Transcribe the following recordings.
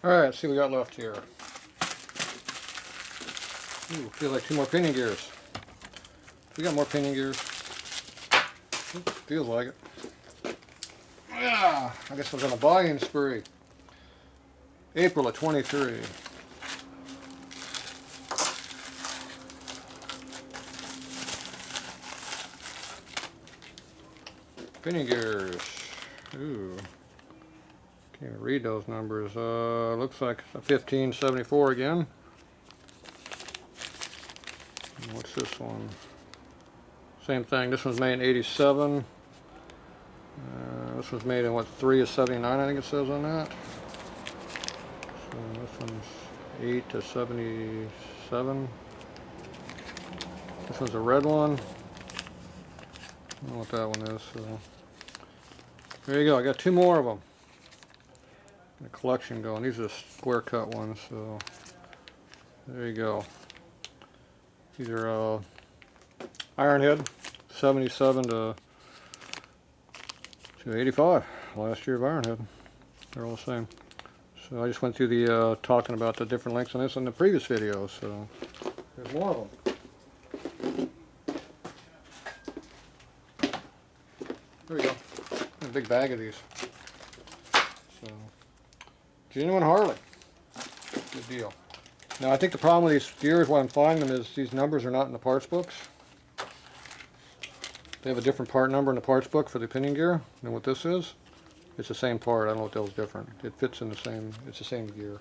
Alright, let's see what we got left here. Ooh, feels like 2 more pinion gears. We got more pinion gears. Oops, feels like it. Yeah, I guess I was on a buying spree. April of 23. Pinion gears. Ooh. Can't even read those numbers. Looks like a 1574 again. And what's this one? Same thing. This one's made in 87. This one's made in what, 3 of 79, I think it says on that. So this one's 8 to 77. This one's a red one. I don't know what that one is. So there you go. I got 2 more of them. A collection going. These are square cut ones. So there you go. These are Ironhead, 77 to 85. Last year of Ironhead. They're all the same. So I just went through the talking about the different lengths on this in the previous video. So there's more of them. There we go. A big bag of these. So genuine Harley. Good deal. Now I think the problem with these gears while I'm finding them is these numbers are not in the parts books. They have a different part number in the parts book for the pinion gear than what this is. It's the same part. I don't know what else is different. It fits in the same, it's the same gear.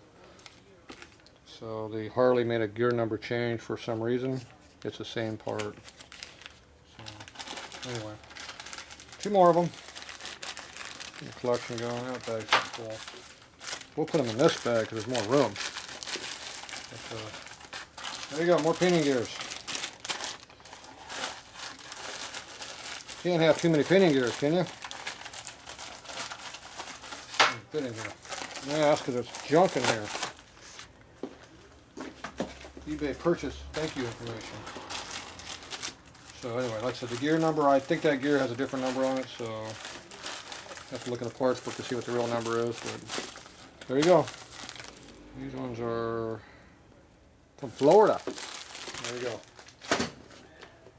So the Harley made a gear number change for some reason. It's the same part. So anyway, 2 more of them. The collection going. That bag's cool. We'll put them in this bag because there's more room. But, there you go, more pinion gears. Can't have too many pinion gears, can you? Fit in here. Yeah, that's because there's junk in here. eBay purchase thank you information. So anyway, like I said, the gear number, I think that gear has a different number on it, so I have to look in the parts book to see what the real number is, but there you go. These ones are from Florida. There you go.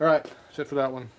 Alright, that's it for that one.